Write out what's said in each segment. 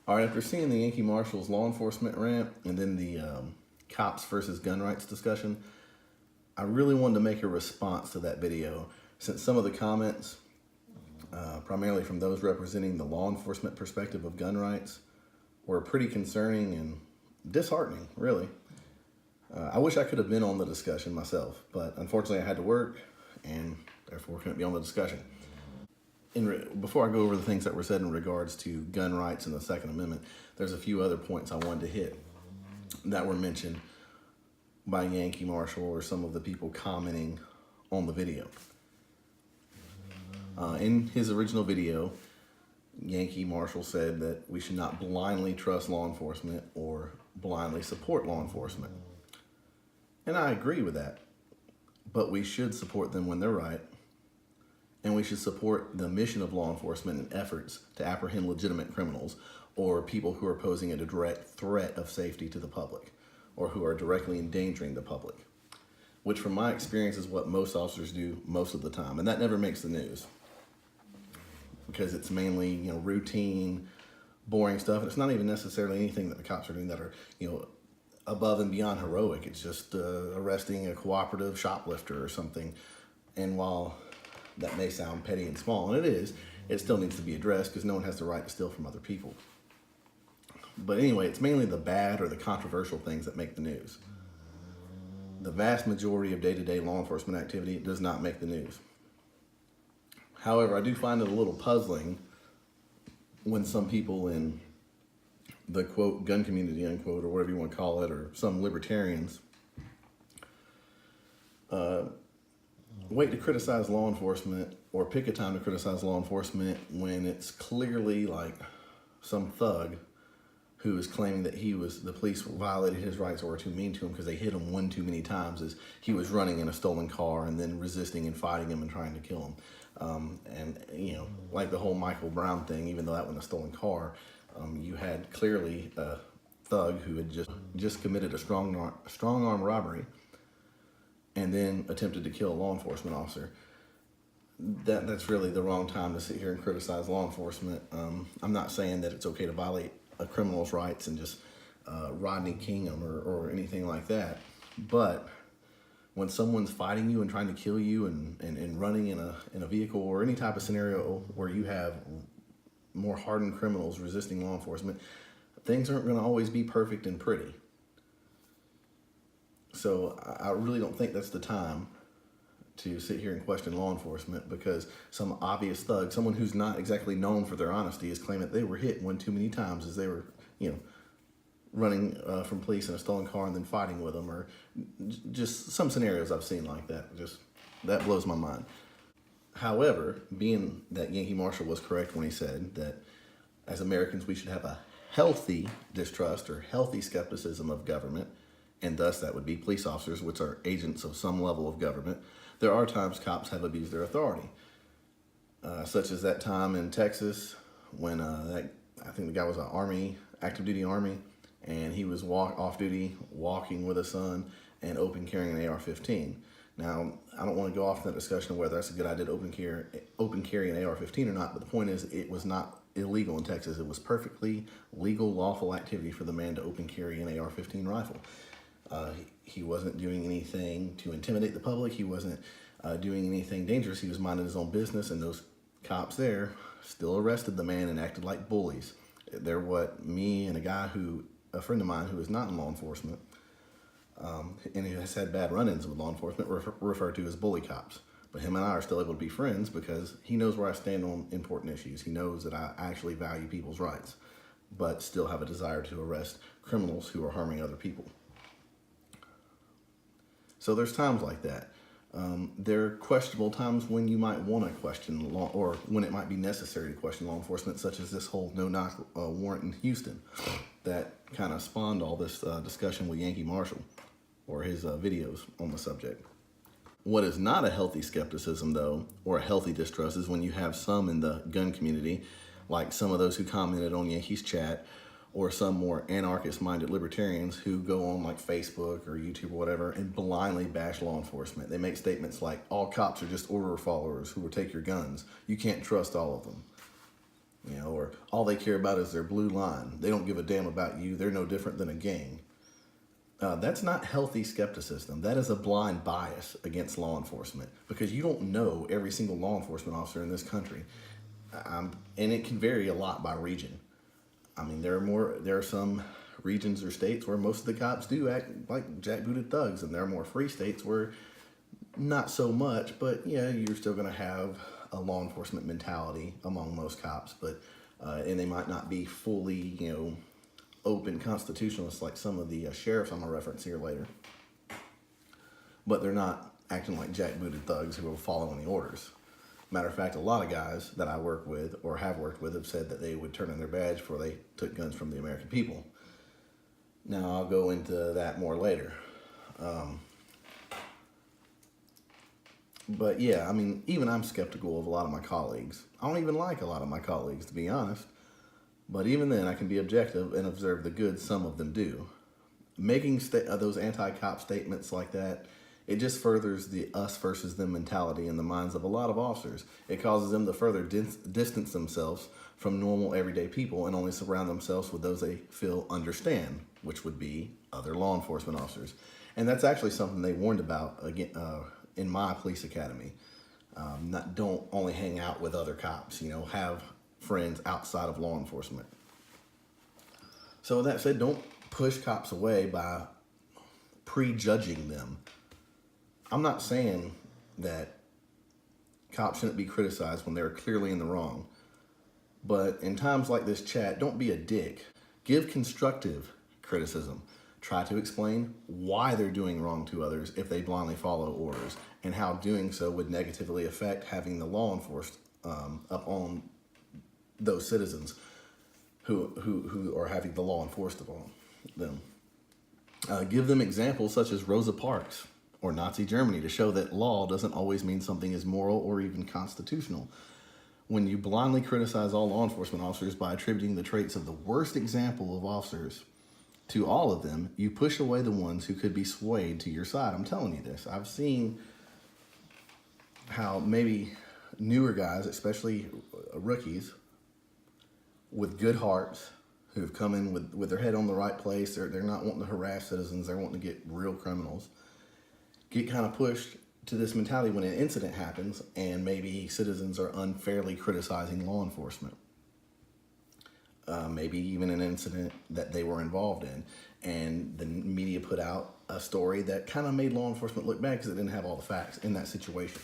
All right, after seeing the Yankee Marshal's law enforcement rant and then the cops versus gun rights discussion, I really wanted to make a response to that video since some of the comments, primarily from those representing the law enforcement perspective of gun rights, were pretty concerning and disheartening, really. I wish I could have been on the discussion myself, but unfortunately I had to work and therefore couldn't be on the discussion. Before I go over the things that were said in regards to gun rights and the Second Amendment, there's a few other points I wanted to hit that were mentioned by Yankee Marshal or some of the people commenting on the video. In his original video, Yankee Marshal said that we should not blindly trust law enforcement or blindly support law enforcement. And I agree with that, but we should support them when they're right. And we should support the mission of law enforcement and efforts to apprehend legitimate criminals or people who are posing a direct threat of safety to the public or who are directly endangering the public, which from my experience is what most officers do most of the time. And that never makes the news because it's mainly, routine, boring stuff. And it's not even necessarily anything that the cops are doing that are, above and beyond heroic. It's just arresting a cooperative shoplifter or something. And while that may sound petty and small, and it is, it still needs to be addressed because no one has the right to steal from other people. But anyway, it's mainly the bad or the controversial things that make the news. The vast majority of day-to-day law enforcement activity does not make the news. However, I do find it a little puzzling when some people in the quote gun community unquote or whatever you want to call it, or some libertarians wait to criticize law enforcement or pick a time to criticize law enforcement when it's clearly like some thug who is claiming that the police violated his rights or were too mean to him because they hit him one too many times as he was running in a stolen car and then resisting and fighting him and trying to kill him. Like the whole Michael Brown thing, even though that was a stolen car, you had clearly a thug who had just committed a strong arm robbery and then attempted to kill a law enforcement officer. That's really the wrong time to sit here and criticize law enforcement. I'm not saying that it's okay to violate a criminal's rights and just Rodney King them or anything like that. But when someone's fighting you and trying to kill you and running in a vehicle or any type of scenario where you have more hardened criminals resisting law enforcement, things aren't going to always be perfect and pretty. So I really don't think that's the time to sit here and question law enforcement because some obvious thug, someone who's not exactly known for their honesty, is claiming that they were hit one too many times as they were, running from police in a stolen car and then fighting with them, or just some scenarios I've seen like that. That blows my mind. However, being that Yankee Marshal was correct when he said that as Americans we should have a healthy distrust or healthy skepticism of government, and thus that would be police officers, which are agents of some level of government, there are times cops have abused their authority. Such as that time in Texas when I think the guy was an active duty Army, and he was off duty, walking with a son, and open carrying an AR-15. Now, I don't want to go off in that discussion of whether that's a good idea to open carry an AR-15 or not, but the point is it was not illegal in Texas. It was perfectly legal, lawful activity for the man to open carry an AR-15 rifle. He wasn't doing anything to intimidate the public. He wasn't doing anything dangerous. He was minding his own business, and those cops there still arrested the man and acted like bullies. They're what me and a friend of mine who is not in law enforcement, and who has had bad run-ins with law enforcement, refer to as bully cops. But him and I are still able to be friends because he knows where I stand on important issues. He knows that I actually value people's rights, but still have a desire to arrest criminals who are harming other people. So there's times like that. There are questionable times when you might want to question law, or when it might be necessary to question law enforcement, such as this whole no-knock warrant in Houston that kind of spawned all this discussion with Yankee Marshal or his videos on the subject. What is not a healthy skepticism, though, or a healthy distrust, is when you have some in the gun community, like some of those who commented on Yankee's chat, or some more anarchist-minded libertarians who go on like Facebook or YouTube or whatever and blindly bash law enforcement. They make statements like, all cops are just order followers who will take your guns. You can't trust all of them. or all they care about is their blue line. They don't give a damn about you. They're no different than a gang. That's not healthy skepticism. That is a blind bias against law enforcement, because you don't know every single law enforcement officer in this country. And it can vary a lot by region. I mean, there are some regions or states where most of the cops do act like jackbooted thugs, and there are more free states where not so much, but yeah, you're still going to have a law enforcement mentality among most cops, but and they might not be fully, open constitutionalists like some of the sheriffs I'm going to reference here later. But they're not acting like jackbooted thugs who will follow any orders. Matter of fact, a lot of guys that I work with or have worked with have said that they would turn in their badge before they took guns from the American people. Now, I'll go into that more later. But yeah, I mean, even I'm skeptical of a lot of my colleagues. I don't even like a lot of my colleagues, to be honest. But even then, I can be objective and observe the good some of them do. Making those anti-cop statements like that, it just furthers the us versus them mentality in the minds of a lot of officers. It causes them to further distance themselves from normal everyday people and only surround themselves with those they feel understand, which would be other law enforcement officers. And that's actually something they warned about again in my police academy. Don't only hang out with other cops, have friends outside of law enforcement. So with that said, don't push cops away by prejudging them. I'm not saying that cops shouldn't be criticized when they're clearly in the wrong. But in times like this chat, don't be a dick. Give constructive criticism. Try to explain why they're doing wrong to others if they blindly follow orders, and how doing so would negatively affect having the law enforced up on those citizens who are having the law enforced upon them. Give them examples such as Rosa Parks or Nazi Germany to show that law doesn't always mean something is moral or even constitutional. When you blindly criticize all law enforcement officers by attributing the traits of the worst example of officers to all of them, you push away the ones who could be swayed to your side. I'm telling you this. I've seen how maybe newer guys, especially rookies, with good hearts, who have come in with their head on the right place, they're not wanting to harass citizens, they're wanting to get real criminals, get kind of pushed to this mentality when an incident happens and maybe citizens are unfairly criticizing law enforcement. Maybe even an incident that they were involved in, and the media put out a story that kind of made law enforcement look bad because it didn't have all the facts in that situation.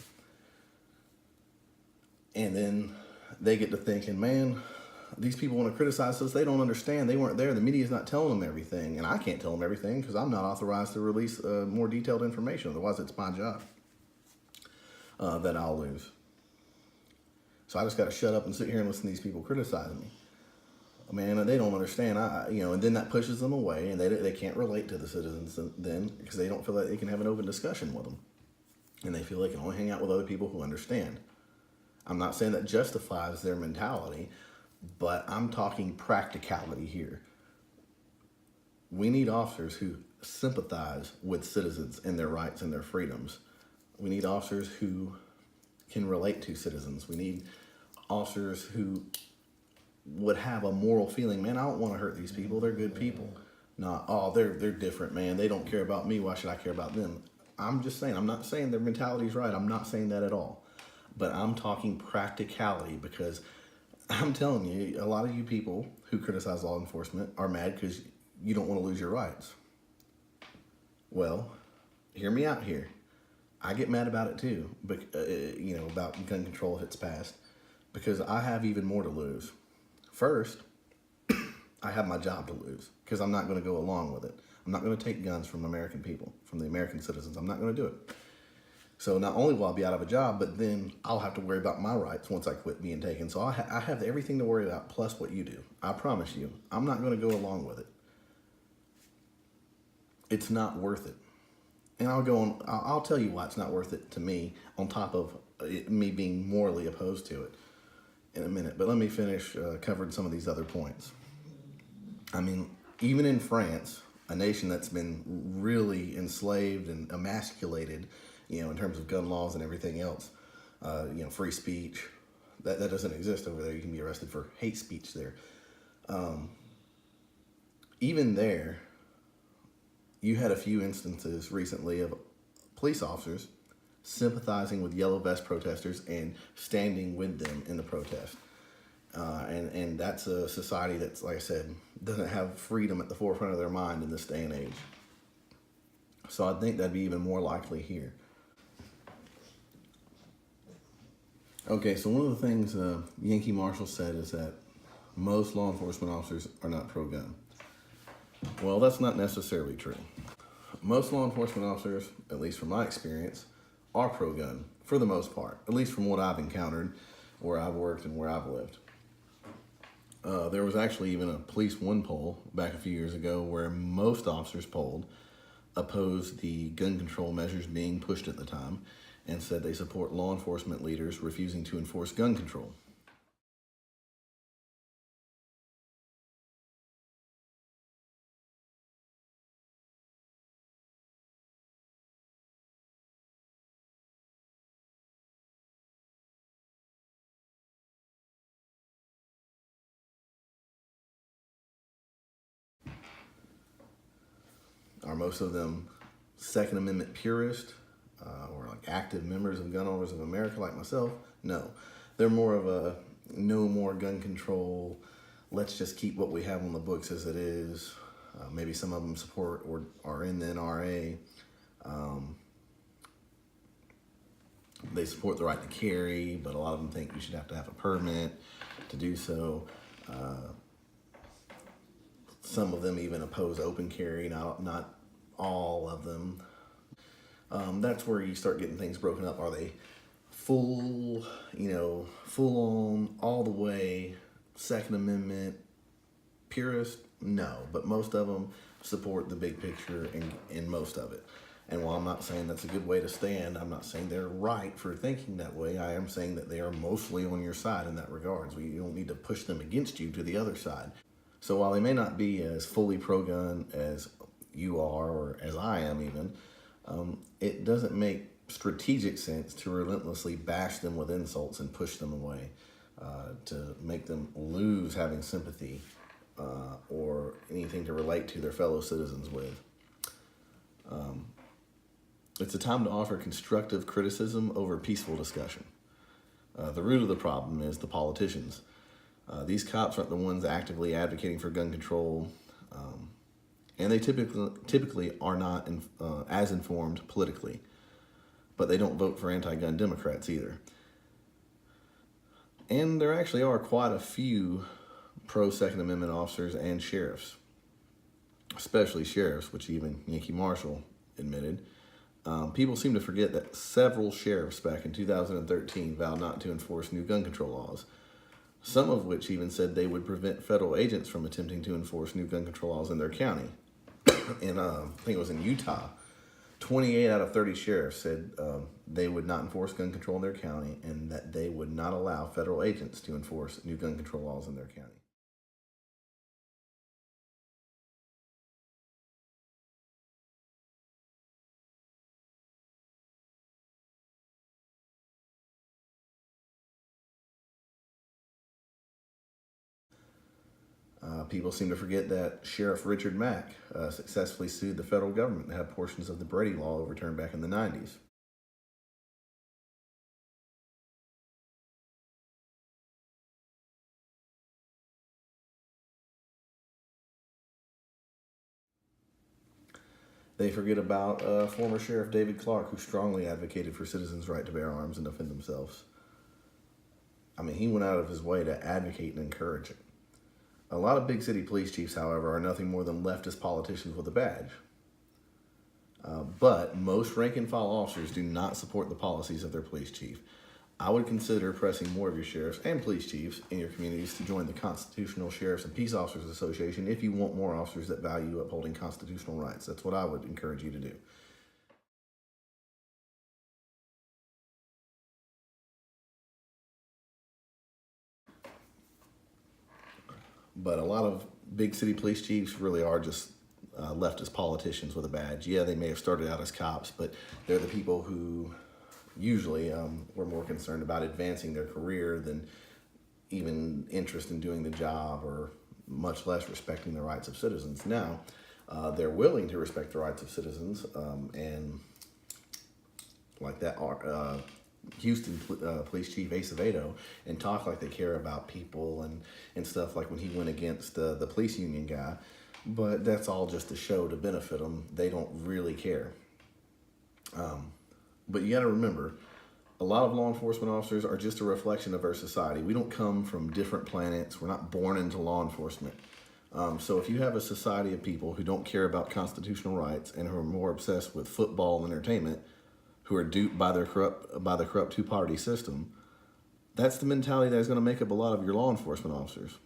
And then they get to thinking, man, these people want to criticize us. They don't understand. They weren't there. The media's not telling them everything. And I can't tell them everything because I'm not authorized to release more detailed information. Otherwise, it's my job that I'll lose. So I just got to shut up and sit here and listen to these people criticizing me. Man, they don't understand. And then that pushes them away, and they can't relate to the citizens then because they don't feel like they can have an open discussion with them. And they feel they can only hang out with other people who understand. I'm not saying that justifies their mentality, but I'm talking practicality here. We need officers who sympathize with citizens and their rights and their freedoms. We need officers who can relate to citizens. We need officers who would have a moral feeling. Man, I don't want to hurt these people. They're good people. Not, they're different, man. They don't care about me. Why should I care about them? I'm just saying, I'm not saying their mentality's right. I'm not saying that at all. But I'm talking practicality, because I'm telling you, a lot of you people who criticize law enforcement are mad because you don't want to lose your rights. Well, hear me out here. I get mad about it too, but, about gun control if it's passed, because I have even more to lose. First, I have my job to lose because I'm not going to go along with it. I'm not going to take guns from American people, from the American citizens. I'm not going to do it. So not only will I be out of a job, but then I'll have to worry about my rights once I quit being taken. So I have everything to worry about plus what you do. I promise you, I'm not going to go along with it. It's not worth it. And I'll tell you why it's not worth it to me, on top of me being morally opposed to it in a minute. But let me finish covering some of these other points. I mean, even in France, a nation that's been really enslaved and emasculated, in terms of gun laws and everything else, free speech, That doesn't exist over there. You can be arrested for hate speech there. Even there, you had a few instances recently of police officers sympathizing with yellow vest protesters and standing with them in the protest. And that's a society that's, like I said, doesn't have freedom at the forefront of their mind in this day and age. So I think that'd be even more likely here. Okay, so one of the things Yankee Marshal said is that most law enforcement officers are not pro-gun. Well, that's not necessarily true. Most law enforcement officers, at least from my experience, are pro-gun for the most part, at least from what I've encountered, where I've worked and where I've lived. There was actually even a Police One poll back a few years ago where most officers polled opposed the gun control measures being pushed at the time and said they support law enforcement leaders refusing to enforce gun control. Are most of them Second Amendment purists or like active members of Gun Owners of America like myself? No. They're more of a no more gun control, let's just keep what we have on the books as it is. Maybe some of them support or are in the NRA. They support the right to carry, but a lot of them think you should have to have a permit to do so. Some of them even oppose open carry, not all of them. That's where you start getting things broken up. Are they full on, all the way, Second Amendment purist? No, but most of them support the big picture in most of it. And while I'm not saying that's a good way to stand, I'm not saying they're right for thinking that way. I am saying that they are mostly on your side in that regards. You don't need to push them against you to the other side. So while they may not be as fully pro-gun as you are, or as I am even, it doesn't make strategic sense to relentlessly bash them with insults and push them away, to make them lose having sympathy or anything to relate to their fellow citizens with. It's a time to offer constructive criticism over peaceful discussion. The root of the problem is the politicians. These cops aren't the ones actively advocating for gun control, and they typically are not as informed politically, but they don't vote for anti-gun Democrats either. And there actually are quite a few pro-Second Amendment officers and sheriffs, especially sheriffs, which even Yankee Marshal admitted. People seem to forget that several sheriffs back in 2013 vowed not to enforce new gun control laws, some of which even said they would prevent federal agents from attempting to enforce new gun control laws in their county. And I think it was in Utah, 28 out of 30 sheriffs said they would not enforce gun control in their county and that they would not allow federal agents to enforce new gun control laws in their county. People seem to forget that Sheriff Richard Mack successfully sued the federal government to have portions of the Brady Law overturned back in the 90s. They forget about former Sheriff David Clark, who strongly advocated for citizens' right to bear arms and defend themselves. I mean, he went out of his way to advocate and encourage it. A lot of big city police chiefs, however, are nothing more than leftist politicians with a badge. But most rank and file officers do not support the policies of their police chief. I would consider pressing more of your sheriffs and police chiefs in your communities to join the Constitutional Sheriffs and Peace Officers Association if you want more officers that value upholding constitutional rights. That's what I would encourage you to do. But a lot of big city police chiefs really are just leftist politicians with a badge. Yeah, they may have started out as cops, but they're the people who usually were more concerned about advancing their career than even interest in doing the job, or much less respecting the rights of citizens. Now, they're willing to respect the rights of citizens, and like that Houston police chief Acevedo, and talk like they care about people and stuff, like when he went against the police union guy. But that's all just a show to benefit them. They don't really care. But you got to remember, a lot of law enforcement officers are just a reflection of our society. We don't come from different planets. We're not born into law enforcement. So if you have a society of people who don't care about constitutional rights and who are more obsessed with football and entertainment, who are duped by the corrupt two-party system, that's the mentality that's going to make up a lot of your law enforcement officers.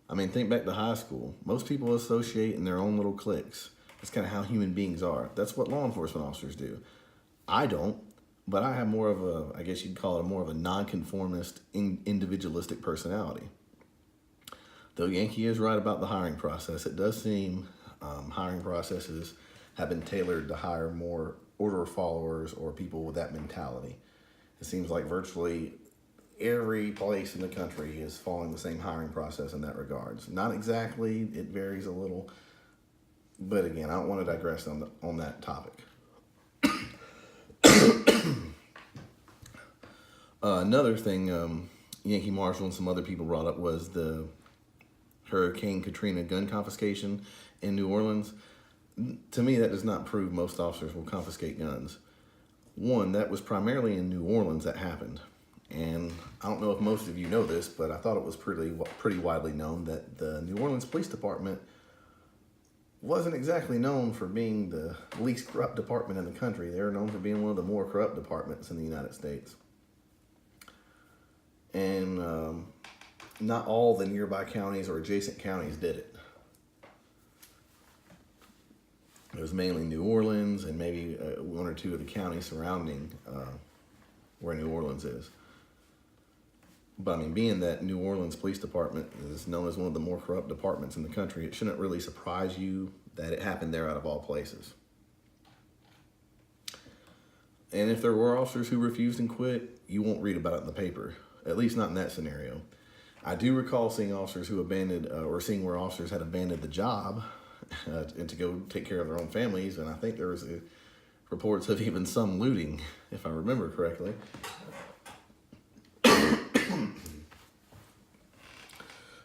I mean, think back to high school. Most people associate in their own little cliques. That's kind of how human beings are. That's what law enforcement officers do. I don't, but I have more of a, I guess you'd call it more of a nonconformist, individualistic personality. Though Yankee is right about the hiring process, it does seem hiring processes have been tailored to hire more order followers or people with that mentality. It seems like virtually every place in the country is following the same hiring process in that regards. Not exactly, it varies a little, but again, I don't want to digress on that topic. Another thing Yankee Marshal and some other people brought up was the Hurricane Katrina gun confiscation in New Orleans. To me, that does not prove most officers will confiscate guns. One, that was primarily in New Orleans that happened. And I don't know if most of you know this, but I thought it was pretty widely known that the New Orleans Police Department wasn't exactly known for being the least corrupt department in the country. They were known for being one of the more corrupt departments in the United States. And not all the nearby counties or adjacent counties did it. It was mainly New Orleans and maybe one or two of the counties surrounding where New Orleans is. But I mean, being that New Orleans Police Department is known as one of the more corrupt departments in the country, it shouldn't really surprise you that it happened there out of all places. And if there were officers who refused and quit, you won't read about it in the paper, at least not in that scenario. I do recall seeing officers who abandoned, or seeing where officers had abandoned the job and to go take care of their own families, and I think there was reports of even some looting, if I remember correctly.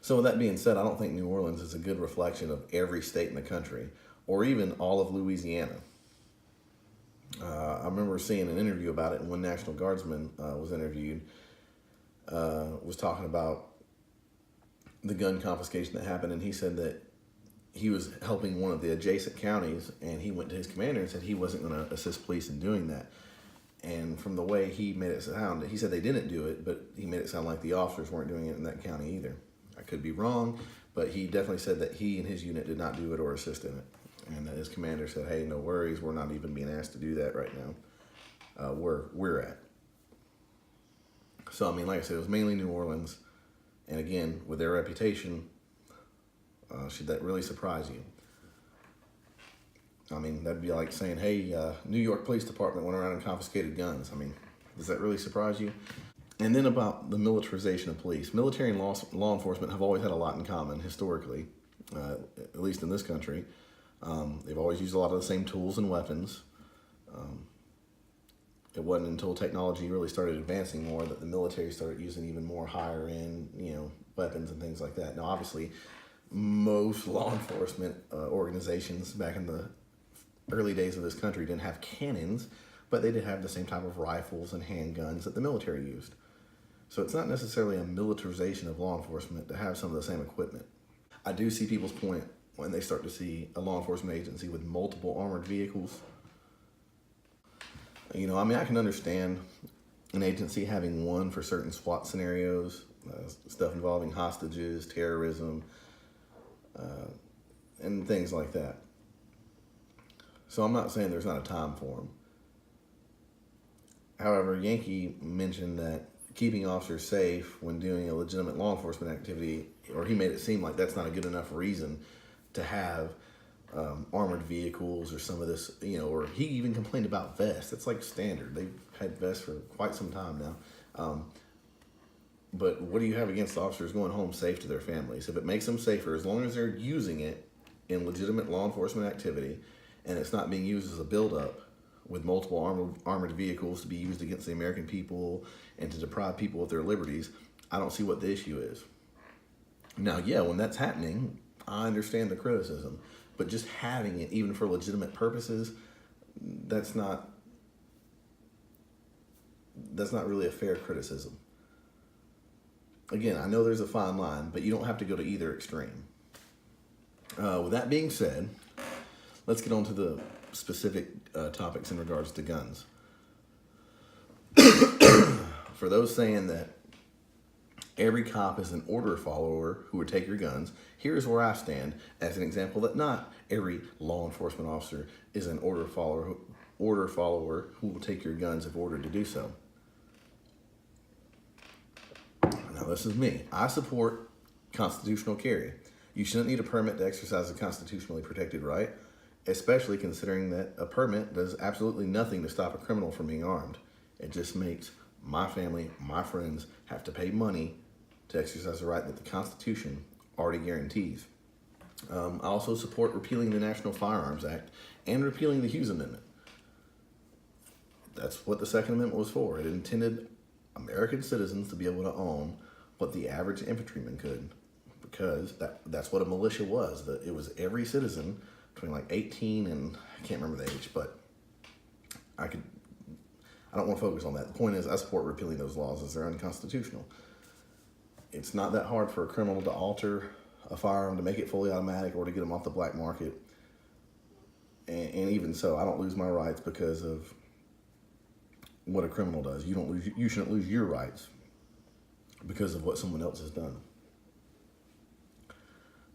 So with that being said, I don't think New Orleans is a good reflection of every state in the country, or even all of Louisiana. I remember seeing an interview about it, and one National Guardsman was interviewed, was talking about the gun confiscation that happened, and he said that he was helping one of the adjacent counties, and he went to his commander and said he wasn't going to assist police in doing that. And from the way he made it sound, he said they didn't do it, but he made it sound like the officers weren't doing it in that county either. I could be wrong, but he definitely said that he and his unit did not do it or assist in it. And his commander said, hey, no worries, we're not even being asked to do that right now, where we're at. So, I mean, like I said, it was mainly New Orleans. And again, with their reputation, should that really surprise you? I mean, that'd be like saying, hey, New York Police Department went around and confiscated guns. I mean, does that really surprise you? And then about the militarization of police. Military and law enforcement have always had a lot in common historically, at least in this country. They've always used a lot of the same tools and weapons. It wasn't until technology really started advancing more that the military started using even more higher end, weapons and things like that. Now, obviously, most law enforcement organizations back in the early days of this country didn't have cannons, but they did have the same type of rifles and handguns that the military used. So it's not necessarily a militarization of law enforcement to have some of the same equipment. I do see people's point when they start to see a law enforcement agency with multiple armored vehicles. I can understand an agency having one for certain SWAT scenarios, stuff involving hostages, terrorism, and things like that. So I'm not saying there's not a time for them. However, Yankee mentioned that keeping officers safe when doing a legitimate law enforcement activity, or he made it seem like that's not a good enough reason to have armored vehicles or some of this, or he even complained about vests. It's like standard. They've had vests for quite some time now. But what do you have against officers going home safe to their families? If it makes them safer, as long as they're using it in legitimate law enforcement activity and it's not being used as a buildup with multiple armored vehicles to be used against the American people and to deprive people of their liberties, I don't see what the issue is. Now, yeah, when that's happening, I understand the criticism, but just having it, even for legitimate purposes, that's not really a fair criticism. Again, I know there's a fine line, but you don't have to go to either extreme. With that being said, let's get on to the specific topics in regards to guns. For those saying that every cop is an order follower who would take your guns, here's where I stand as an example that not every law enforcement officer is an order follower who will take your guns if ordered to do so. Now, this is me. I support constitutional carry. You shouldn't need a permit to exercise a constitutionally protected right, especially considering that a permit does absolutely nothing to stop a criminal from being armed. It just makes my family, my friends, have to pay money to exercise a right that the Constitution already guarantees. I also support repealing the National Firearms Act and repealing the Hughes Amendment. That's what the Second Amendment was for. It intended American citizens to be able to own what the average infantryman could, because that's what a militia was. It was every citizen between like 18 and I can't remember the age, but I don't want to focus on that. The point is, I support repealing those laws as they're unconstitutional. It's not that hard for a criminal to alter a firearm to make it fully automatic or to get them off the black market. And even so, I don't lose my rights because of what a criminal does. You shouldn't lose your rights because of what someone else has done.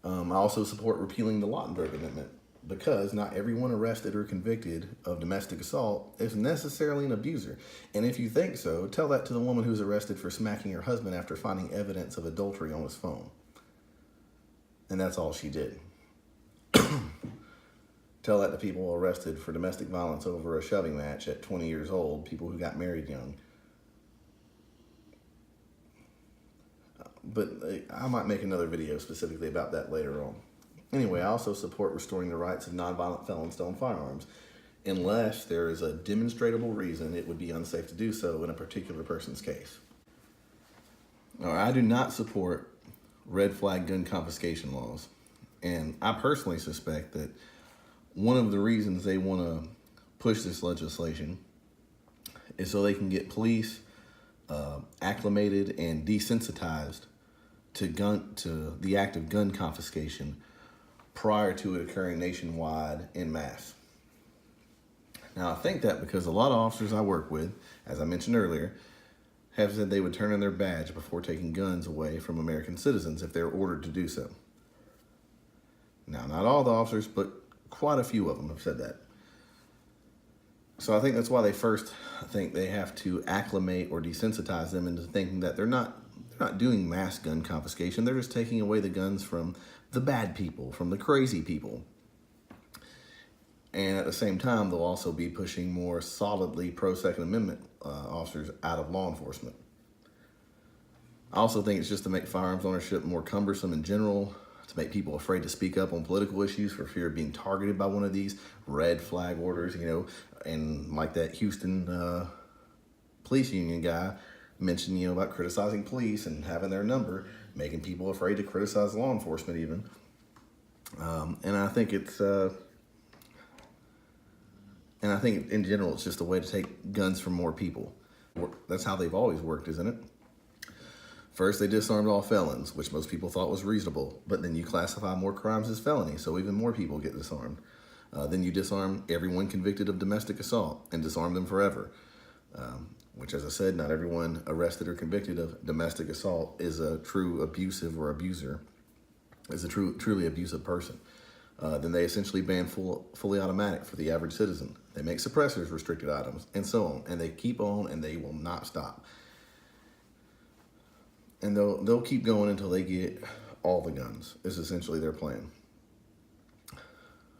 I also support repealing the Lautenberg Amendment because not everyone arrested or convicted of domestic assault is necessarily an abuser. And if you think so, tell that to the woman who's arrested for smacking her husband after finding evidence of adultery on his phone. And that's all she did. Tell that to people arrested for domestic violence over a shoving match at 20 years old, people who got married young. But I might make another video specifically about that later on. Anyway, I also support restoring the rights of nonviolent felons to own firearms, unless there is a demonstrable reason it would be unsafe to do so in a particular person's case. Now, I do not support red flag gun confiscation laws, and I personally suspect that one of the reasons they want to push this legislation is so they can get police acclimated and desensitized to the act of gun confiscation prior to it occurring nationwide en masse. Now, I think that because a lot of officers I work with, as I mentioned earlier, have said they would turn in their badge before taking guns away from American citizens if they're ordered to do so. Now, not all the officers, but quite a few of them have said that. So I think that's why they first think they have to acclimate or desensitize them into thinking that they're not doing mass gun confiscation. They're just taking away the guns from the bad people, from the crazy people. And at the same time, they'll also be pushing more solidly pro-Second Amendment officers out of law enforcement. I also think it's just to make firearms ownership more cumbersome in general, to make people afraid to speak up on political issues for fear of being targeted by one of these red flag orders, and like that Houston police union guy mentioned, about criticizing police and having their number, making people afraid to criticize law enforcement even. And I think in general, it's just a way to take guns from more people. That's how they've always worked, isn't it? First, they disarmed all felons, which most people thought was reasonable, but then you classify more crimes as felony, so even more people get disarmed. Then you disarm everyone convicted of domestic assault and disarm them forever, which, as I said, not everyone arrested or convicted of domestic assault is a true abusive or abuser, is a truly abusive person. Then they essentially ban fully automatic for the average citizen. They make suppressors restricted items, and so on. And they keep on, and they will not stop. And they'll keep going until they get all the guns, is essentially their plan.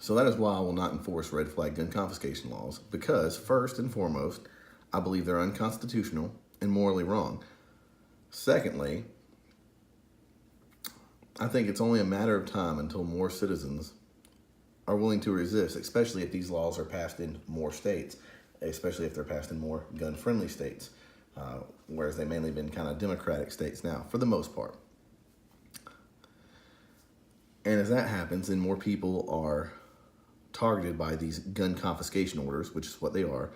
So that is why I will not enforce red flag gun confiscation laws, because first and foremost, I believe they're unconstitutional and morally wrong. Secondly, I think it's only a matter of time until more citizens are willing to resist, especially if these laws are passed in more states, especially if they're passed in more gun-friendly states, whereas they've mainly been kind of Democratic states now, for the most part. And as that happens, and more people are targeted by these gun confiscation orders, which is what they are,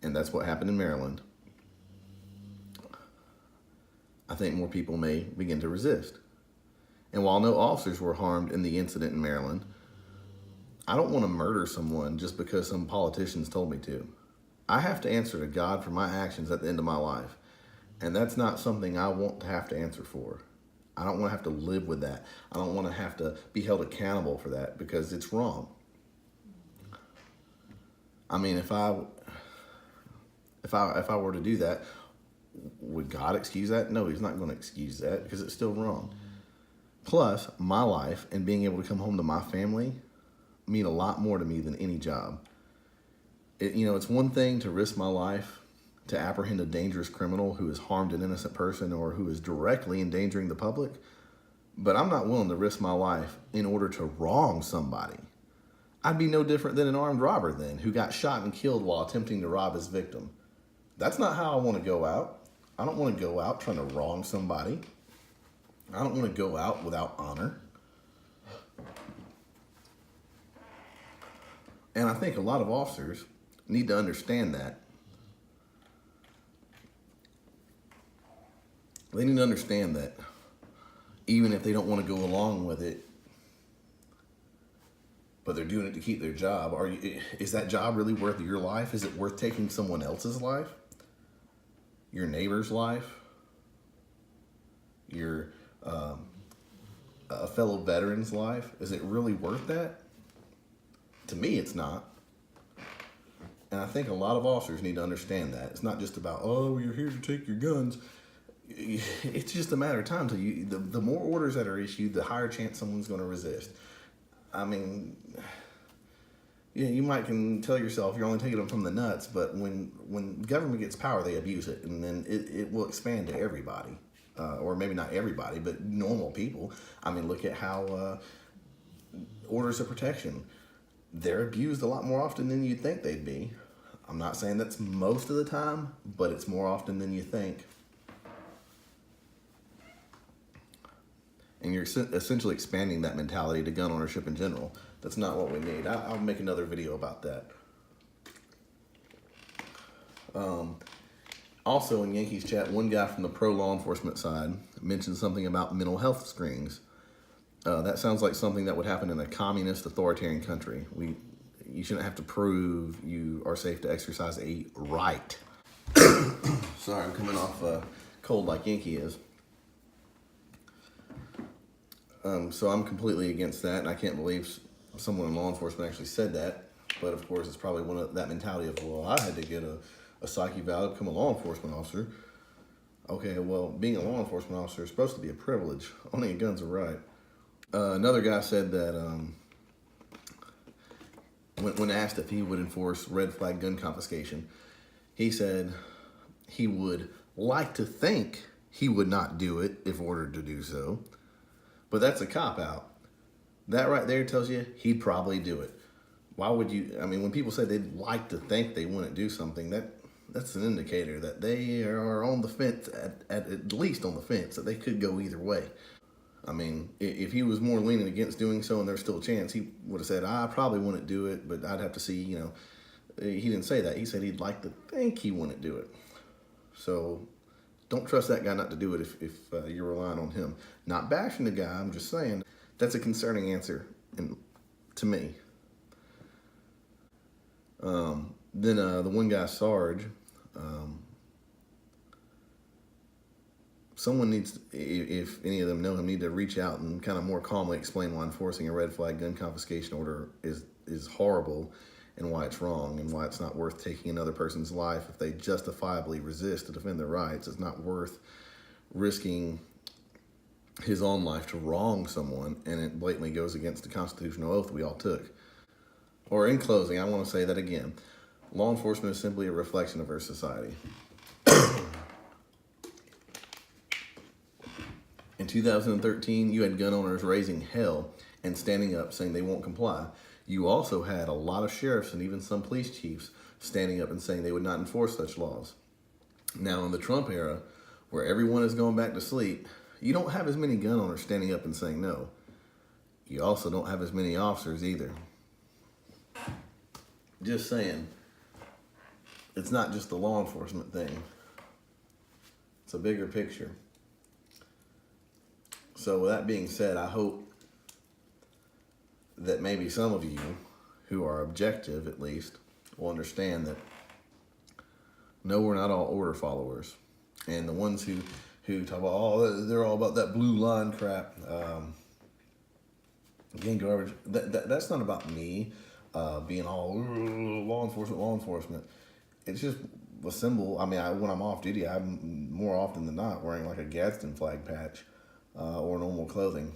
and that's what happened in Maryland, I think more people may begin to resist. And while no officers were harmed in the incident in Maryland, I don't want to murder someone just because some politicians told me to. I have to answer to God for my actions at the end of my life. And that's not something I want to have to answer for. I don't want to have to live with that. I don't want to have to be held accountable for that because it's wrong. I mean, if I were to do that, would God excuse that? No, he's not going to excuse that because it's still wrong. Plus, my life and being able to come home to my family mean a lot more to me than any job. It's one thing to risk my life to apprehend a dangerous criminal who has harmed an innocent person or who is directly endangering the public, but I'm not willing to risk my life in order to wrong somebody. I'd be no different than an armed robber then, who got shot and killed while attempting to rob his victim. That's not how I want to go out. I don't want to go out trying to wrong somebody. I don't want to go out without honor. And I think a lot of officers need to understand that. They need to understand that even if they don't want to go along with it, but they're doing it to keep their job, is that job really worth your life? Is it worth taking someone else's life? Your neighbor's life? Your a fellow veteran's life? Is it really worth that? To me, it's not. And I think a lot of officers need to understand that. It's not just about, oh, you're here to take your guns. It's just a matter of time till the more orders that are issued, the higher chance someone's going to resist. I mean, you might can tell yourself you're only taking them from the nuts, but when government gets power, they abuse it, and then it will expand to everybody. Or maybe not everybody, but normal people. I mean, look at how orders of protection, they're abused a lot more often than you'd think they'd be. I'm not saying that's most of the time, but it's more often than you think. And you're essentially expanding that mentality to gun ownership in general. That's not what we need. I'll make another video about that. Also in Yankees chat, one guy from the pro-law enforcement side mentioned something about mental health screenings. That sounds like something that would happen in a communist authoritarian country. You shouldn't have to prove you are safe to exercise a right. Sorry, I'm coming off cold like Yankee is. So I'm completely against that, and I can't believe someone in law enforcement actually said that. But of course, it's probably one of that mentality of, well, I had to get a psych eval to become a law enforcement officer. Okay, well, being a law enforcement officer is supposed to be a privilege. Owning a gun's a right. Another guy said that when asked if he would enforce red flag gun confiscation, he said he would like to think he would not do it if ordered to do so. But that's a cop-out. That right there tells you he'd probably do it. Why would you? I mean, when people say they'd like to think they wouldn't do something, that's an indicator that they are on the fence, at least on the fence, that they could go either way. I mean, if he was more leaning against doing so and there's still a chance, he would have said, I probably wouldn't do it, but I'd have to see, He didn't say that. He said he'd like to think he wouldn't do it. So don't trust that guy not to do it if you're relying on him. Not bashing the guy, I'm just saying that's a concerning answer to me. Then the one guy, Sarge, someone needs, if any of them know him, need to reach out and kind of more calmly explain why enforcing a red flag gun confiscation order is horrible and why it's wrong and why it's not worth taking another person's life if they justifiably resist to defend their rights. It's not worth risking his own life to wrong someone, and it blatantly goes against the constitutional oath we all took. Or in closing, I want to say that again. Law enforcement is simply a reflection of our society. In 2013, you had gun owners raising hell and standing up saying they won't comply. You also had a lot of sheriffs and even some police chiefs standing up and saying they would not enforce such laws. Now, in the Trump era, where everyone is going back to sleep, you don't have as many gun owners standing up and saying no. You also don't have as many officers either. Just saying, it's not just the law enforcement thing. It's a bigger picture. So with that being said, I hope that maybe some of you who are objective, at least, will understand that no, we're not all order followers. And the ones who talk about, oh, they're all about that blue line crap. Again, garbage. That's not about me being all law enforcement. It's just a symbol. I mean, when I'm off duty, I'm more often than not wearing like a Gadsden flag patch or normal clothing.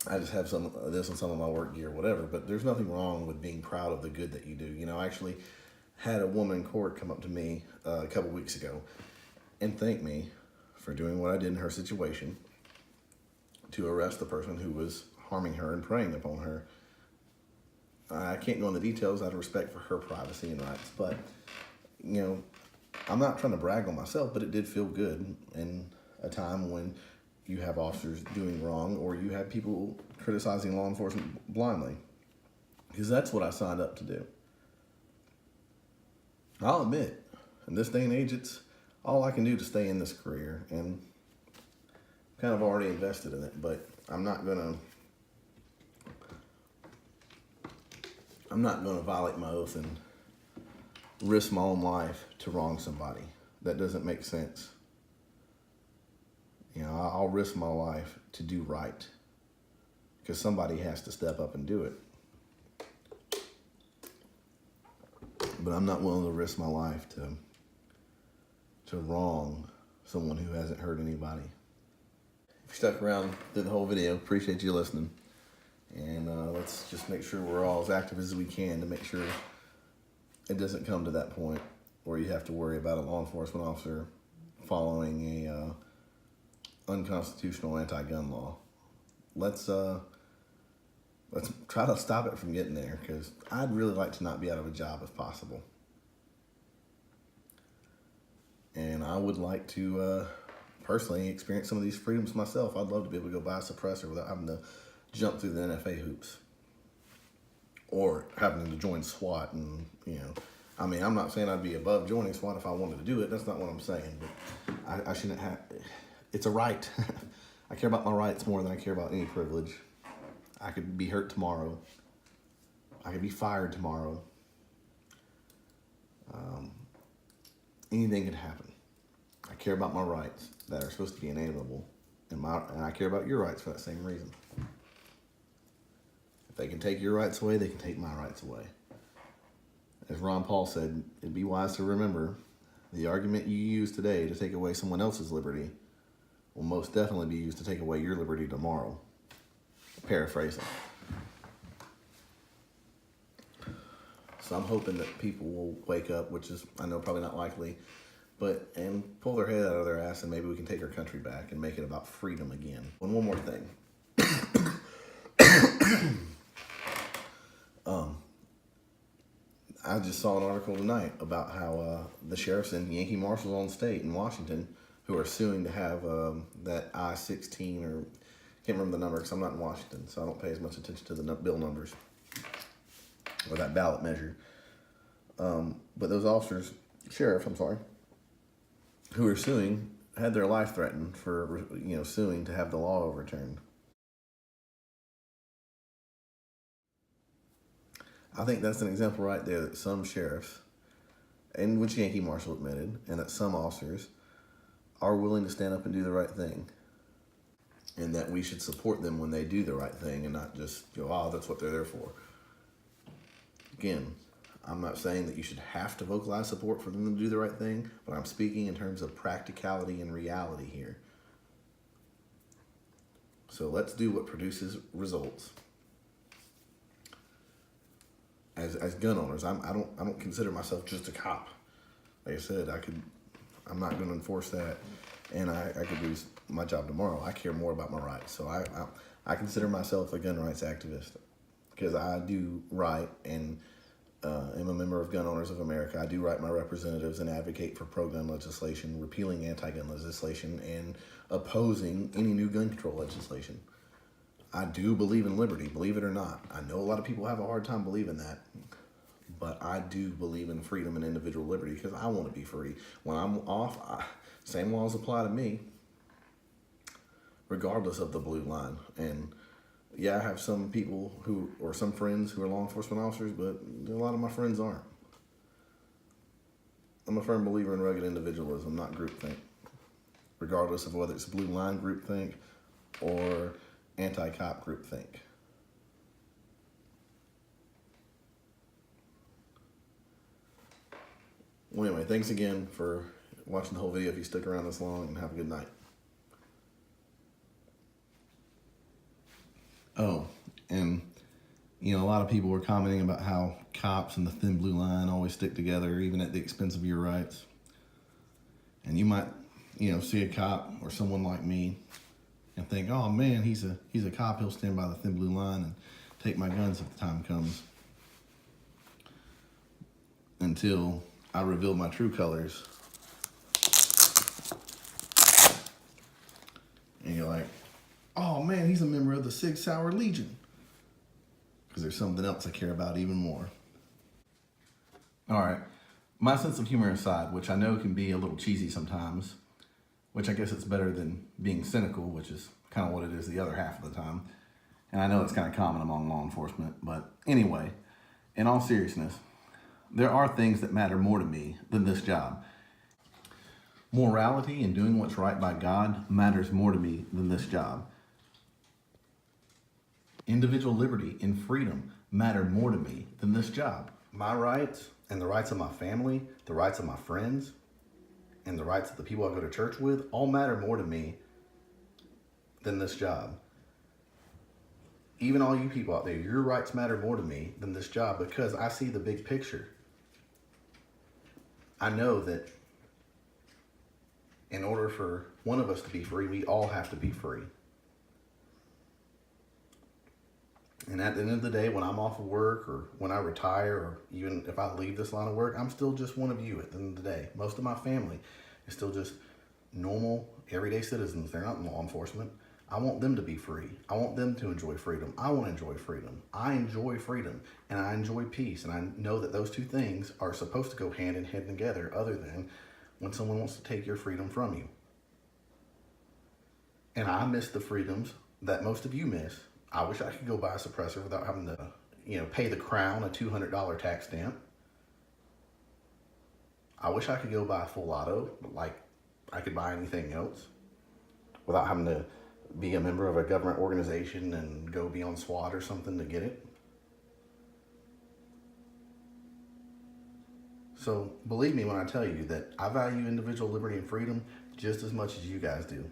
I just have some of this on some of my work gear, whatever. But there's nothing wrong with being proud of the good that you do. You know, I actually had a woman in court come up to me a couple weeks ago and thank me for doing what I did in her situation to arrest the person who was harming her and preying upon her. I can't go into details out of respect for her privacy and rights, but, you know, I'm not trying to brag on myself, but it did feel good in a time when you have officers doing wrong or you have people criticizing law enforcement blindly, because that's what I signed up to do. I'll admit, in this day and age, it's all I can do to stay in this career, and kind of already invested in it, but I'm not gonna violate my oath and risk my own life to wrong somebody. That doesn't make sense. You know, I'll risk my life to do right because somebody has to step up and do it. But I'm not willing to risk my life to wrong someone who hasn't hurt anybody. If you stuck around through the whole video, appreciate you listening. And let's just make sure we're all as active as we can to make sure it doesn't come to that point where you have to worry about a law enforcement officer following a unconstitutional anti-gun law. Let's try to stop it from getting there, because I'd really like to not be out of a job if possible. And I would like to personally experience some of these freedoms myself. I'd love to be able to go buy a suppressor without having to jump through the NFA hoops or having to join SWAT. And, you know, I mean, I'm not saying I'd be above joining SWAT if I wanted to do it. That's not what I'm saying. But I shouldn't have. It's a right. I care about my rights more than I care about any privilege. I could be hurt tomorrow. I could be fired tomorrow. Anything could happen. I care about my rights that are supposed to be inalienable, and I care about your rights for that same reason. If they can take your rights away, they can take my rights away. As Ron Paul said, it'd be wise to remember the argument you use today to take away someone else's liberty will most definitely be used to take away your liberty tomorrow. Paraphrasing. So I'm hoping that people will wake up, which is, I know, probably not likely, and pull their head out of their ass, and maybe we can take our country back and make it about freedom again. And one more thing. I just saw an article tonight about how the sheriffs and Yankee Marshals on state in Washington who are suing to have that I-16, or can't remember the number because I'm not in Washington, so I don't pay as much attention to the bill numbers or that ballot measure. But those officers, sheriff, who are suing, had their life threatened for, suing to have the law overturned. I think that's an example right there that some sheriffs, and which Yankee Marshal admitted, and that some officers are willing to stand up and do the right thing. And that we should support them when they do the right thing and not just go, oh, that's what they're there for. Again, I'm not saying that you should have to vocalize support for them to do the right thing, but I'm speaking in terms of practicality and reality here. So let's do what produces results. as gun owners. I don't consider myself just a cop. Like I said, I'm not going to enforce that, and I could lose my job tomorrow. I care more about my rights. So I consider myself a gun rights activist because I do write and am a member of Gun Owners of America. I do write my representatives and advocate for pro-gun legislation, repealing anti-gun legislation, and opposing any new gun control legislation. I do believe in liberty, believe it or not. I know a lot of people have a hard time believing that, but I do believe in freedom and individual liberty because I want to be free. When I'm off, same laws apply to me, regardless of the blue line. And yeah, I have some people or some friends who are law enforcement officers, but a lot of my friends aren't. I'm a firm believer in rugged individualism, not groupthink, regardless of whether it's blue line groupthink or anti-cop groupthink. Well, anyway, thanks again for watching the whole video if you stuck around this long, and have a good night. Oh, and a lot of people were commenting about how cops and the thin blue line always stick together, even at the expense of your rights. And you might, see a cop or someone like me and think, oh man, he's a cop, he'll stand by the thin blue line and take my guns if the time comes. Until I reveal my true colors. And you're like, oh man, he's a member of the Sig Sauer Legion. Because there's something else I care about even more. All right, my sense of humor aside, which I know can be a little cheesy sometimes, which I guess it's better than being cynical, which is kind of what it is the other half of the time. And I know it's kind of common among law enforcement, but anyway, in all seriousness, there are things that matter more to me than this job. Morality and doing what's right by God matters more to me than this job. Individual liberty and freedom matter more to me than this job. My rights and the rights of my family, the rights of my friends, and the rights of the people I go to church with all matter more to me than this job. Even all you people out there, your rights matter more to me than this job because I see the big picture. I know that in order for one of us to be free, we all have to be free. And at the end of the day, when I'm off of work or when I retire or even if I leave this line of work, I'm still just one of you at the end of the day. Most of my family is still just normal, everyday citizens. They're not in law enforcement. I want them to be free. I want them to enjoy freedom. I want to enjoy freedom. I enjoy freedom and I enjoy peace. And I know that those two things are supposed to go hand in hand together other than when someone wants to take your freedom from you. And I miss the freedoms that most of you miss. I wish I could go buy a suppressor without having to, pay the Crown a $200 tax stamp. I wish I could go buy a full auto, like I could buy anything else, without having to be a member of a government organization and go be on SWAT or something to get it. So believe me when I tell you that I value individual liberty and freedom just as much as you guys do.